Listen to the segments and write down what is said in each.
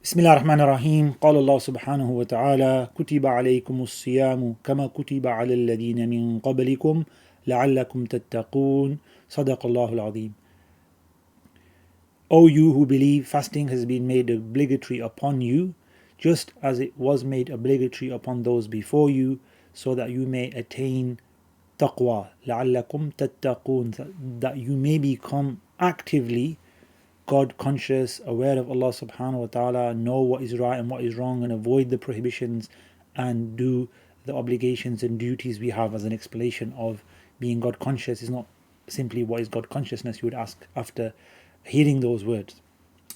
بسم الله الرحمن الرحيم. قال الله سبحانه وتعالى: كتب عليكم الصيام كما كتب على الذين من قبلكم لعلكم تتقون. صدق الله العظيم. O you who believe, fasting has been made obligatory upon you, just as it was made obligatory upon those before you, so that you may attain taqwa. لعلكم تتقون, that you may become actively God conscious, aware of Allah subhanahu wa ta'ala, know what is right and what is wrong, and avoid the prohibitions and do the obligations and duties we have. As an explanation of being God conscious is not simply what is God consciousness, you would ask after hearing those words.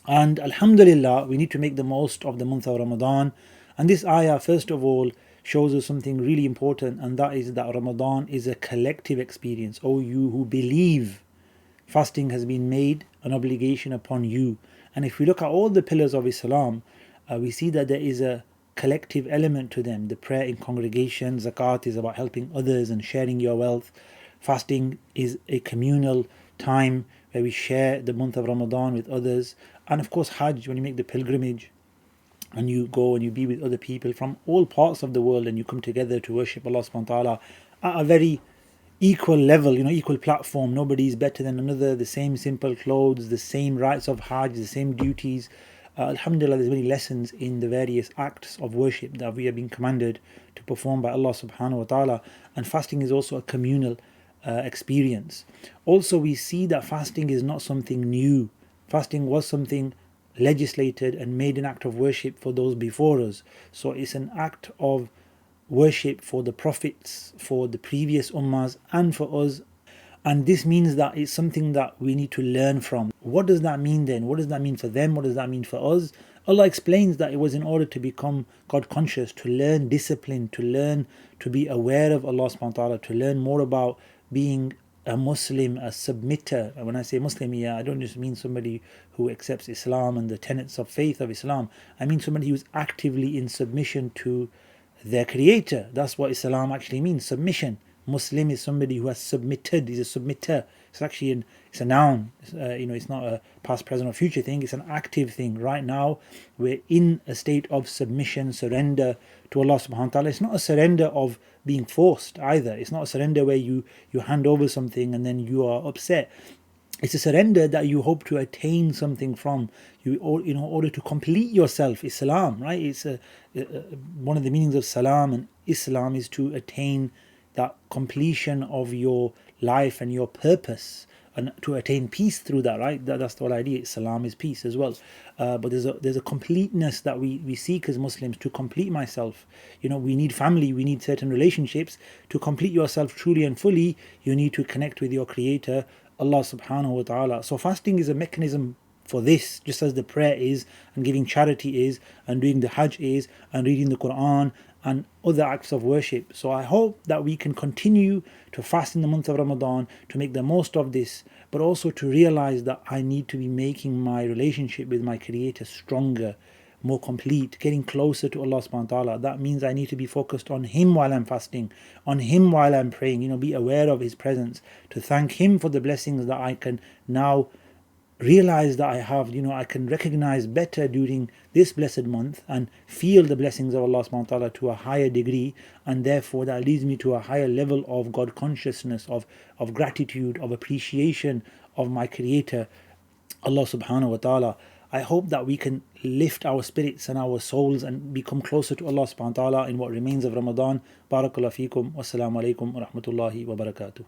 And alhamdulillah, we need to make the most of the month of Ramadan. And this ayah, first of all, shows us something really important, and that is that Ramadan is a collective experience. O you who believe, fasting has been made an obligation upon you. And if we look at all the pillars of Islam, we see that there is a collective element to them. The prayer in congregation, zakat is about helping others and sharing your wealth. Fasting is a communal time where we share the month of Ramadan with others. And of course, Hajj, when you make the pilgrimage and you go and you be with other people from all parts of the world and you come together to worship Allah subhanahu wa ta'ala at a very equal level, equal platform. Nobody is better than another. The same simple clothes, the same rights of Hajj, the same duties. Alhamdulillah, there's many lessons in the various acts of worship that we have been commanded to perform by Allah subhanahu wa ta'ala. And fasting is also a communal experience. Also, we see that fasting is not something new. Fasting was something legislated and made an act of worship for those before us. So it's an act of worship for the prophets, for the previous ummahs, and for us. And this means that it's something that we need to learn from. What does that mean then? What does that mean for them? What does that mean for us? Allah explains that it was in order to become God conscious, to learn discipline, to learn to be aware of Allah subhanahu wa ta'ala, to learn more about being a Muslim, a submitter. And when I say Muslim here, I don't just mean somebody who accepts Islam and the tenets of faith of Islam. I mean somebody who is actively in submission to their creator. That's what Islam actually means, submission. Muslim is somebody who has submitted, is a submitter. It's actually it's a noun. It's not a past, present or future thing. It's an active thing. Right now we're in a state of submission, surrender to Allah subhanahu wa ta'ala. It's not a surrender of being forced either. It's not a surrender where you hand over something and then you are upset. It's a surrender that you hope to attain something from, in order to complete yourself. Islam, right? It's one of the meanings of salam and Islam is to attain that completion of your life and your purpose, and to attain peace through that, right? That's the whole idea. Salam is peace as well. But there's a completeness that we seek as Muslims, to complete myself. We need family, we need certain relationships. To complete yourself truly and fully, you need to connect with your creator, Allah subhanahu wa ta'ala. So fasting is a mechanism for this, just as the prayer is, and giving charity is, and doing the Hajj is, and reading the Quran and other acts of worship. So I hope that we can continue to fast in the month of Ramadan, to make the most of this, but also to realize that I need to be making my relationship with my creator stronger, more complete, getting closer to Allah subhanahu wa ta'ala. That means I need to be focused on Him while I'm fasting, on Him while I'm praying, be aware of His presence, to thank Him for the blessings that I can now realize that I have. I can recognize better during this blessed month and feel the blessings of Allah subhanahu wa ta'ala to a higher degree, and therefore that leads me to a higher level of God consciousness, of gratitude, of appreciation of my creator, Allah subhanahu wa ta'ala. I hope that we can lift our spirits and our souls and become closer to Allah subhanahu wa ta'ala in what remains of Ramadan. Barakallahu feekum. Wassalamu alaikum wa rahmatullahi wa barakatuh.